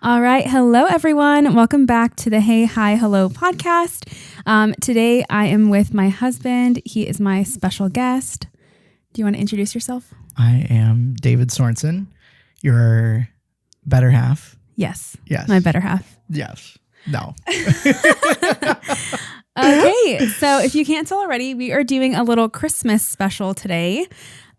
All right. Hello, everyone. Welcome back to the Hey, Hi, Hello podcast. Today, I am with my husband. He is my special guest. Do you want to introduce yourself? I am David Sorensen, your better half. Yes. Yes. My better half. Yes. No. Okay. So if you can't tell already, we are doing a little Christmas special today.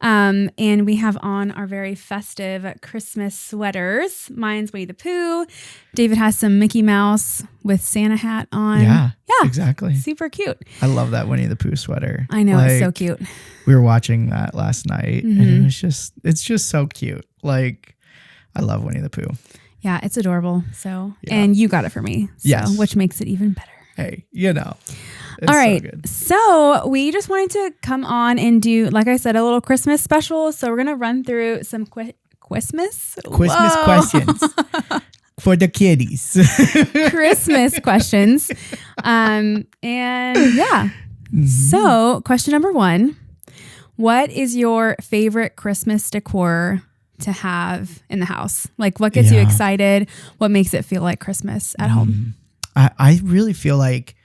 And we have on our very festive Christmas sweaters. Mine's Winnie the Pooh. David has some Mickey Mouse with Santa hat on. Yeah, exactly. Super cute. I love that Winnie the Pooh sweater. I know, it's so cute. We were watching that last night and it's just so cute. Like, I love Winnie the Pooh. Yeah, it's adorable. So, and you got it for me. So, yes. Which makes it even better. Hey, you know. All right. So we just wanted to come on and do, like I said, a little Christmas special. So we're going to run through some Christmas questions for the kiddies. Christmas questions. And yeah. So question number 1, what is your favorite Christmas decor to have in the house? Like what gets you excited? What makes it feel like Christmas at home? I really feel like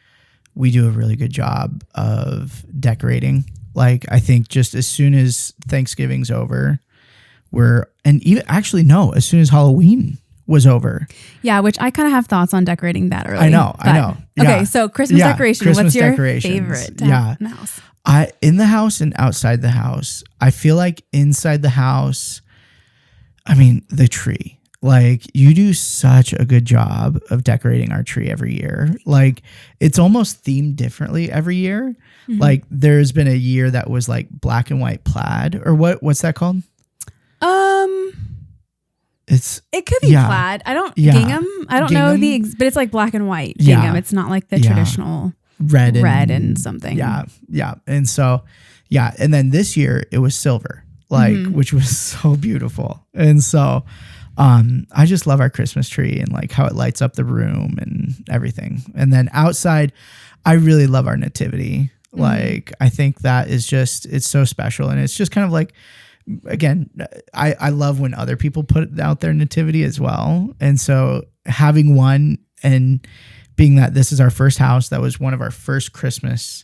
we do a really good job of decorating. Like, I think just as soon as Thanksgiving's over, as soon as Halloween was over. Yeah, which I kind of have thoughts on decorating that early. I know. Yeah. Okay, so Christmas decoration. What's your favorite to have in the house? In the house and outside the house, I feel like inside the house, the tree. Like, you do such a good job of decorating our tree every year. Like, it's almost themed differently every year. Mm-hmm. Like, there's been a year that was like black and white plaid, or what's that called? It could be plaid. Gingham. I don't know but it's like black and white gingham. It's not like the traditional red and something. Yeah. And so, and then this year it was silver, which was so beautiful. And so, I just love our Christmas tree and like how it lights up the room and everything. And then outside, I really love our nativity. Like, I think that is it's so special. And it's just kind of like, again, I love when other people put out their nativity as well. And so having one and being that this is our first house, that was one of our first Christmas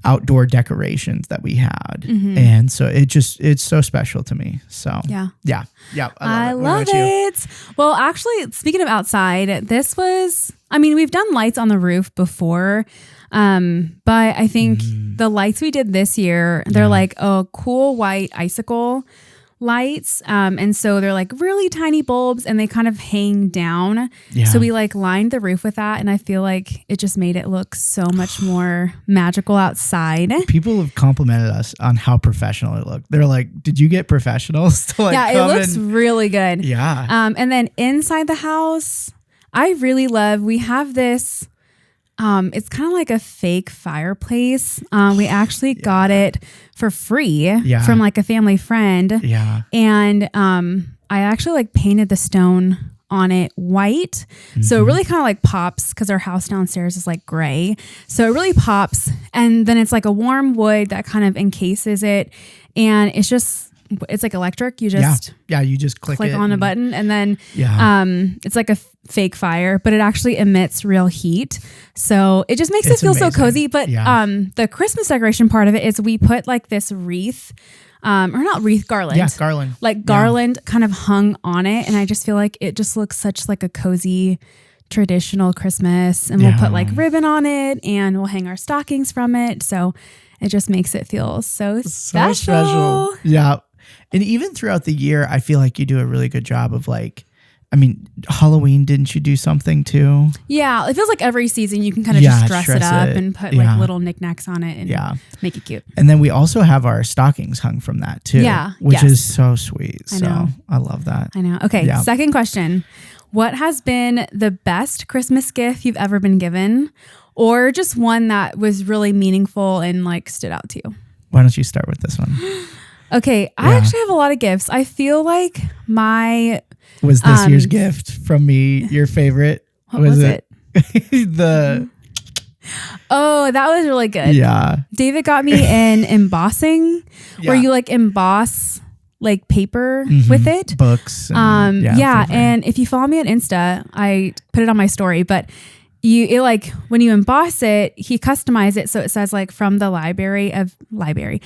outdoor decorations that we had. And so it's so special to me. So yeah. I love it. Well, actually, speaking of outside, this was, we've done lights on the roof before. But I think the lights we did this year, they're like a cool white icicle lights. And so they're like really tiny bulbs and they kind of hang down. Yeah. So we like lined the roof with that. And I feel like it just made it look so much more magical outside. People have complimented us on how professional it looked. They're like, did you get professionals to like it looks really good. Yeah. And then inside the house, I really love, we have this, it's kind of like a fake fireplace. We actually got it for free from like a family friend. Yeah. And I actually like painted the stone on it white. So it really kind of like pops because our house downstairs is like gray. So it really pops. And then it's like a warm wood that kind of encases it. And it's like electric. You just you just click on a button and then it's like a fake fire, but it actually emits real heat. So it just makes it feel so cozy. But the Christmas decoration part of it is we put like this wreath, or not wreath, garland. Yeah, garland. Like garland kind of hung on it. And I just feel like it just looks such like a cozy traditional Christmas. And we'll put like ribbon on it and we'll hang our stockings from it. So it just makes it feel so special. Yeah. And even throughout the year, I feel like you do a really good job of like, Halloween, didn't you do something too? Yeah. It feels like every season you can kind of just dress it up and put like little knickknacks on it and make it cute. And then we also have our stockings hung from that too. Yeah. Which is so sweet. So I love that. I know. Okay. Yeah. Second question. What has been the best Christmas gift you've ever been given? Or just one that was really meaningful and like stood out to you? Why don't you start with this one? Okay. I actually have a lot of gifts. I feel like was this year's gift from me your favorite? What was it? Oh, that was really good. Yeah. David got me an embossing where you like emboss like paper with it. Books. And, and if you follow me on Insta, I put it on my story, but when you emboss it, he customized it so it says like from the library of Desiree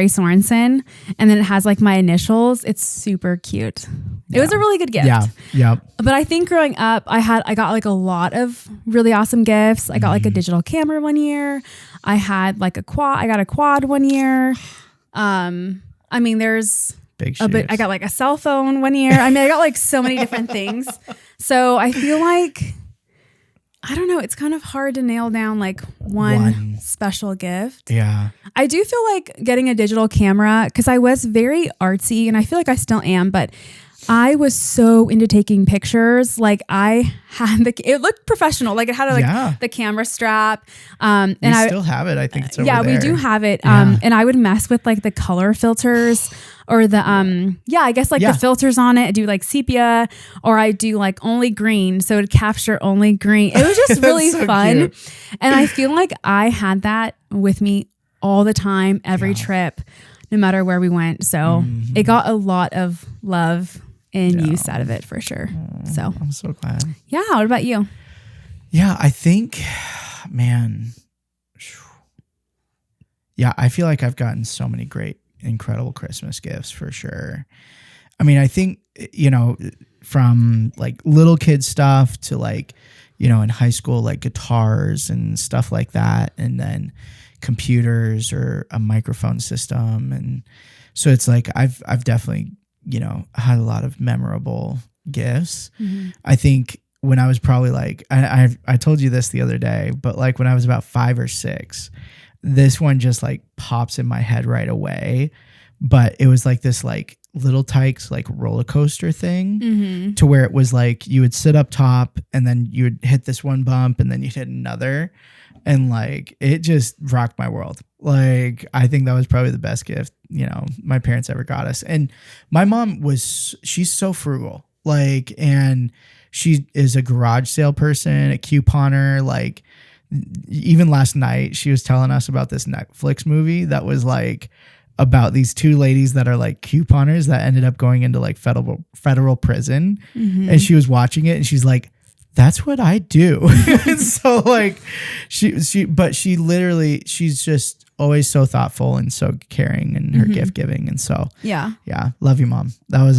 Sorensen, and then it has like my initials. It's super cute. It was a really good gift. Yeah. But I think growing up, I got like a lot of really awesome gifts. I got like a digital camera one year. I got a quad one year. There's big shoes. I got like a cell phone one year. I got like so many different things. So I feel like, I don't know, it's kind of hard to nail down like one special gift. Yeah. I do feel like getting a digital camera, because I was very artsy and I feel like I still am, but I was so into taking pictures. Like I had it looked professional. Like it had the camera strap. And I still have it. I think it's over there. We do have it. And I would mess with like the color filters or the, the filters on it. I do like sepia, or I do like only green. So it would capture only green. It was just really so fun. Cute. And I feel like I had that with me all the time, every trip, no matter where we went. So it got a lot of love and use out of it for sure. So I'm so glad. Yeah. What about you? Yeah, I think, man. Yeah, I feel like I've gotten so many great, incredible Christmas gifts for sure. I mean, I think, from like little kid stuff to like, in high school, like guitars and stuff like that. And then computers or a microphone system. And so it's like, I've definitely, had a lot of memorable gifts. I think when I was probably like, I told you this the other day, but like when I was about 5 or 6, this one just like pops in my head right away. But it was like this like Little Tikes like roller coaster thing to where it was like you would sit up top and then you would hit this one bump and then you'd hit another. And like, it just rocked my world. Like, I think that was probably the best gift, my parents ever got us. And my mom she's so frugal. Like, and she is a garage sale person, a couponer. Like, even last night, she was telling us about this Netflix movie that was like about these 2 ladies that are like couponers that ended up going into like federal prison. And she was watching it and she's like, that's what I do. And so like she's just always so thoughtful and so caring in her gift giving. And so, yeah. Love you, Mom. That was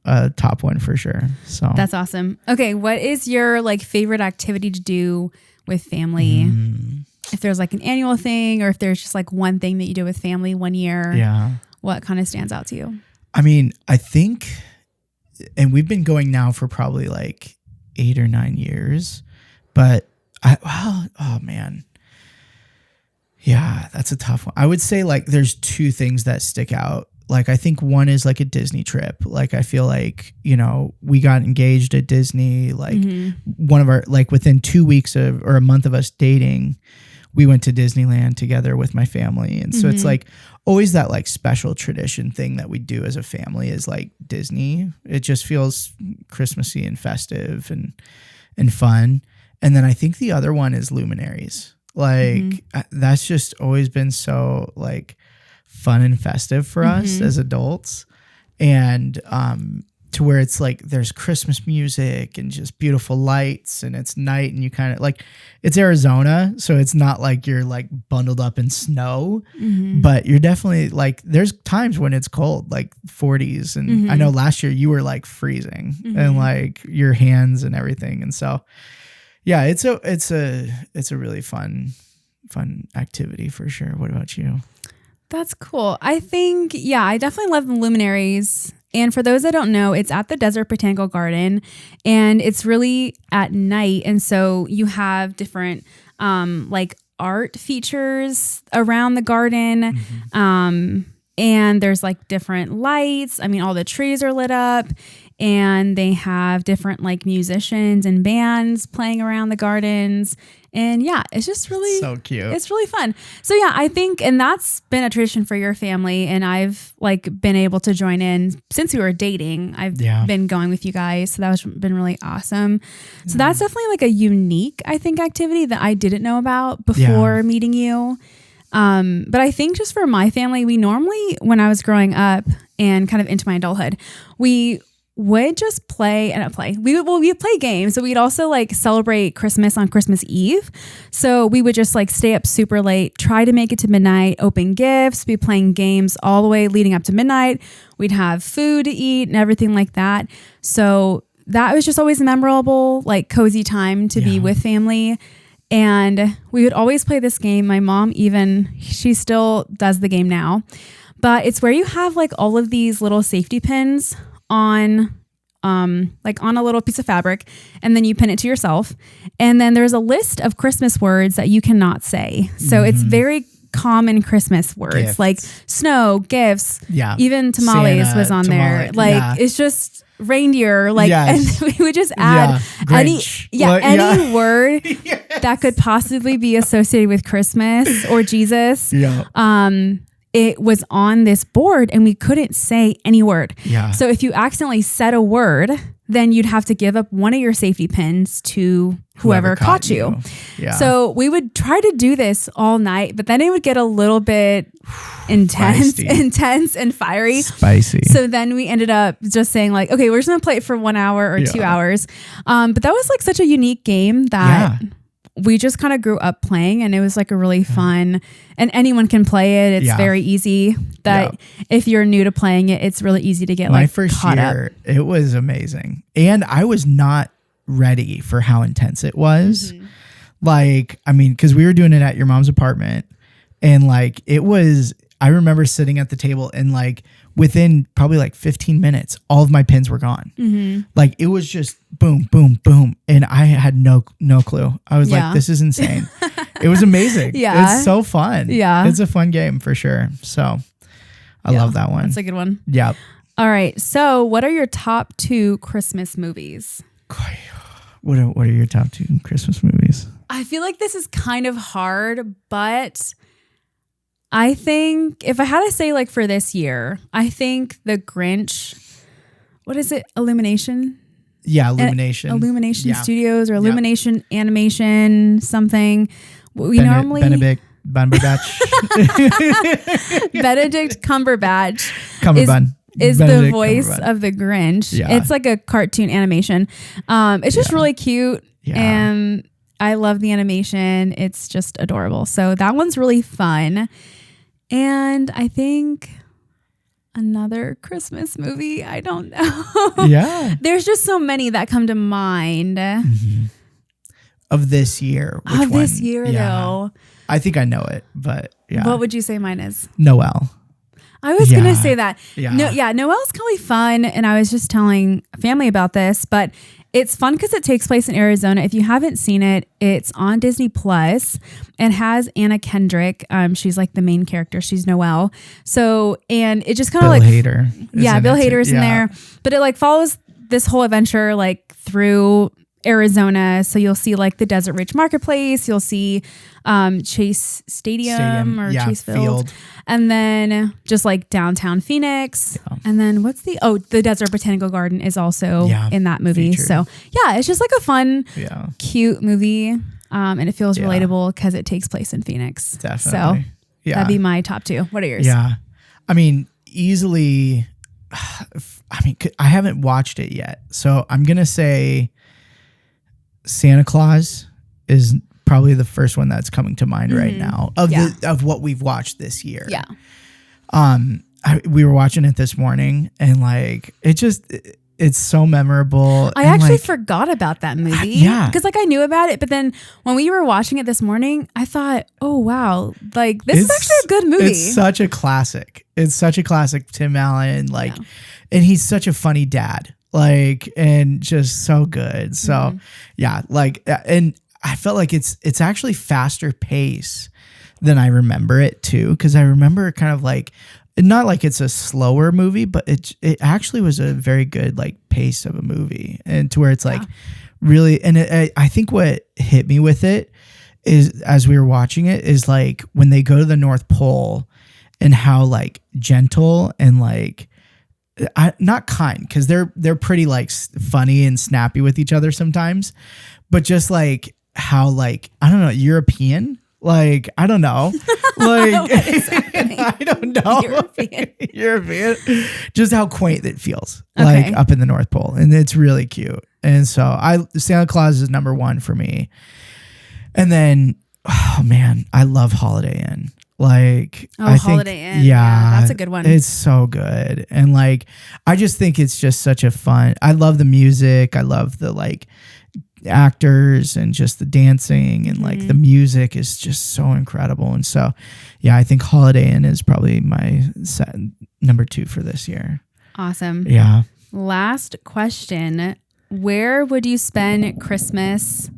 a top one for sure. So that's awesome. Okay. What is your like favorite activity to do with family? If there's like an annual thing, or if there's just like one thing that you do with family one year, what kind of stands out to you? I mean, I think, and we've been going now for probably like 8 or 9 years, but oh man. Yeah, that's a tough one. I would say like there's 2 things that stick out. Like I think one is like a Disney trip. Like I feel like, we got engaged at Disney, like one of our, like within 2 weeks or a month of us dating, we went to Disneyland together with my family. And so it's like always that like special tradition thing that we do as a family is like Disney. It just feels Christmassy and festive and fun. And then I think the other one is Luminaries. Like that's just always been so like fun and festive for us as adults. And to where it's like there's Christmas music and just beautiful lights and it's night and you kind of like, it's Arizona, so it's not like you're like bundled up in snow, but you're definitely like, there's times when it's cold, like 40s. And I know last year you were like freezing and like your hands and everything. And so yeah, it's a really fun activity for sure. What about you? That's cool. I think, I definitely love the Luminaries. And for those that don't know, it's at the Desert Botanical Garden and it's really at night. And so you have different like art features around the garden. And there's like different lights. I mean, all the trees are lit up and they have different like musicians and bands playing around the gardens. And it's just really so cute. It's really fun. So I think, and that's been a tradition for your family. And I've like been able to join in since we were dating. I've been going with you guys. So that's been really awesome. So that's definitely like a unique, I think, activity that I didn't know about before meeting you. But I think just for my family, we normally, when I was growing up and kind of into my adulthood, we would just play and play. We would play games. So we'd also like celebrate Christmas on Christmas Eve. So we would just like stay up super late, try to make it to midnight, open gifts, be playing games all the way leading up to midnight. We'd have food to eat and everything like that. So that was just always a memorable, like cozy time to be with family. And we would always play this game. My mom she still does the game now, but it's where you have like all of these little safety pins on like on a little piece of fabric, and then you pin it to yourself. And then there's a list of Christmas words that you cannot say. So it's very common Christmas words, gifts. Like snow, gifts, even tamales Santa, was on there. Like it's just reindeer, like, and we would just add any word that could possibly be associated with Christmas or Jesus. It was on this board and we couldn't say any word. So if you accidentally said a word, then you'd have to give up one of your safety pins to whoever caught you. So we would try to do this all night, but then it would get a little bit intense and fiery. Spicy. So then we ended up just saying like, okay, we're just going to play it for 1 hour or 2 hours. But that was like such a unique game that we just kind of grew up playing, and it was like a really fun, and anyone can play it. It's very easy that if you're new to playing it, it's really easy to get my first year. It was amazing. And I was not ready for how intense it was. Like, I mean, cause we were doing it at your mom's apartment, and like, it was, I remember sitting at the table and like within probably like 15 minutes, all of my pins were gone. Like it was just boom, boom, boom. And I had no clue. I was like, this is insane. It was amazing. It's so fun. It's a fun game for sure. So I love that one. That's a good one. Yep. All right. So what are your top 2 Christmas movies? What are your top 2 Christmas movies? I feel like this is kind of hard, but I think if I had to say like for this year, I think The Grinch, what is it? Illumination? Yeah, Illumination. Illumination Studios or Illumination Animation something. We Benedict Cumberbatch. Benedict Cumberbatch is Benedict the voice Cumberbatch. Of the Grinch. It's like a cartoon animation. It's just really cute and I love the animation. It's just adorable. So that one's really fun. And I think another Christmas movie, I don't know. There's just so many that come to mind. Of this year. Which one? This year, though. I think I know it, but What would you say mine is? Noel. I was going to say that. Noel's really fun. And I was just telling family about this, but it's fun because it takes place in Arizona. If you haven't seen it, it's on Disney Plus and has Anna Kendrick. She's like the main character. She's Noelle. So, and it just kind of like Bill Hader. Bill Hader's in there. But it like follows this whole adventure like through Arizona. So you'll see like the Desert Ridge Marketplace. You'll see Chase Stadium or Chase Field. And then just like downtown Phoenix. And then the Desert Botanical Garden is also in that movie. Featured. So it's just like a fun, cute movie. And it feels relatable because it takes place in Phoenix. Definitely. So that'd be my top 2. What are yours? Yeah. I mean, easily, I haven't watched it yet. So I'm going to say Santa Claus is probably the first one that's coming to mind right now of what we've watched this year. We were watching it this morning and like it's so memorable. I actually forgot about that movie. Because like I knew about it, but then when we were watching it this morning, I thought, oh wow, like this is actually a good movie. It's such a classic. Tim Allen, like, and he's such a funny dad. Like, and just so good. So and I felt like it's actually faster pace than I remember it too. Cause I remember kind of like, not like it's a slower movie, but it actually was a very good like pace of a movie, and to where it's like really, and I think what hit me with it is as we were watching it is like when they go to the North Pole and how like gentle and like, not kind, because they're pretty like funny and snappy with each other sometimes, but just like how like I don't know, European Like, I don't know. Like, I don't know. European. Just how quaint it feels. Like up in the North Pole. And it's really cute. And so Santa Claus is number one for me. And then, oh man, I love Holiday Inn. Like, I think, Holiday Inn. Yeah, that's a good one. It's so good. And like, I just think it's just such a fun, I love the music. I love the like actors and just the dancing and like the music is just so incredible. And so, yeah, I think Holiday Inn is probably my number 2 for this year. Awesome. Yeah. Last question. Where would you spend Christmas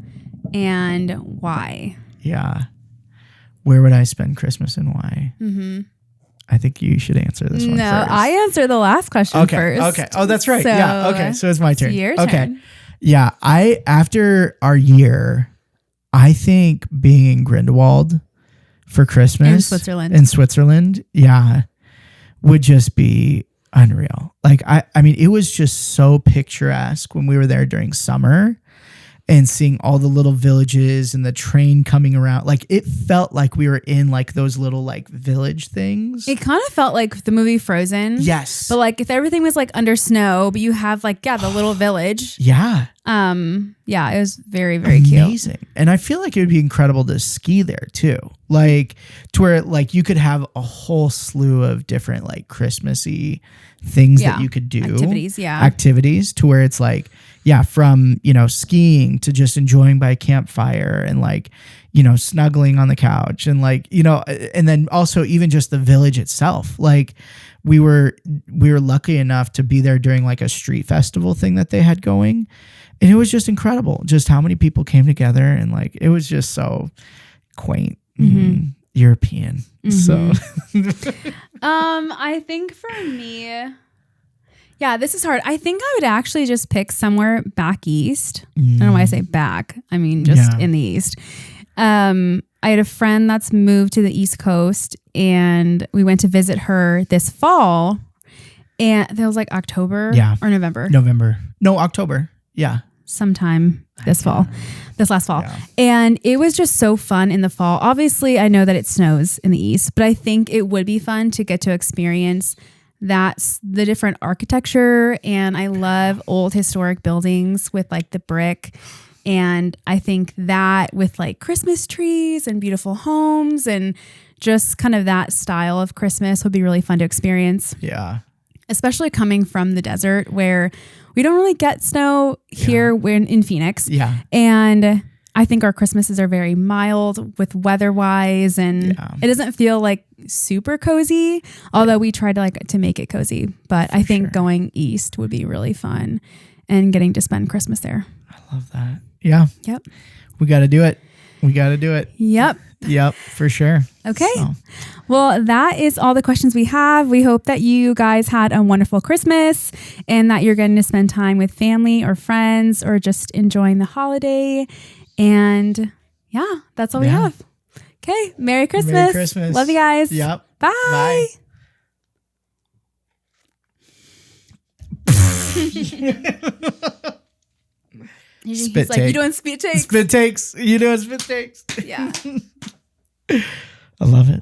and why? Yeah. Where would I spend Christmas and why? I think you should answer this one first. No, I answered the last question first. Okay. Oh, that's right. Yeah. Okay. So it's my turn. Your turn. Yeah. after our year, I think being in Grindelwald for Christmas in Switzerland, yeah, would just be unreal. Like, I mean, it was just so picturesque when we were there during summer and seeing all the little villages and the train coming around. Like, it felt like we were in like those little like village things. It kind of felt like the movie Frozen. Yes. But like if everything was like under snow, but you have like, the little village. Yeah. Yeah, it was very, very cute. Amazing. And I feel like it would be incredible to ski there too. Like, to where like you could have a whole slew of different like Christmassy things that you could do. Activities to where it's like, from, skiing to just enjoying by a campfire and like, snuggling on the couch and like, and then also even just the village itself. Like we were lucky enough to be there during like a street festival thing that they had going. And it was just incredible just how many people came together and like, it was just so quaint, European. So, I think for me, this is hard. I think I would actually just pick somewhere back east. I don't know why I say back. I mean, just in the east. I had a friend that's moved to the East Coast and we went to visit her this fall. And that was like October or November. No, October. Yeah. Sometime this last fall. Yeah. And it was just so fun in the fall. Obviously, I know that it snows in the east, but I think it would be fun to get to experience that's the different architecture. And I love old historic buildings with like the brick. And I think that with like Christmas trees and beautiful homes and just kind of that style of Christmas would be really fun to experience. Yeah. Especially coming from the desert where we don't really get snow here in Phoenix. Yeah. And I think our Christmases are very mild with weather-wise and it doesn't feel like super cozy, although we try to make it cozy. But I think going east would be really fun and getting to spend Christmas there. I love that. Yeah. Yep. We got to do it. Yep, for sure. Okay. Well, that is all the questions we have. We hope that you guys had a wonderful Christmas and that you're getting to spend time with family or friends or just enjoying the holiday. And that's all we have. Okay. Merry Christmas. Merry Christmas. Love you guys. Yep. Bye. Bye. He's like, you doing spit takes? Spit takes. You doing spit takes? Yeah. I love it.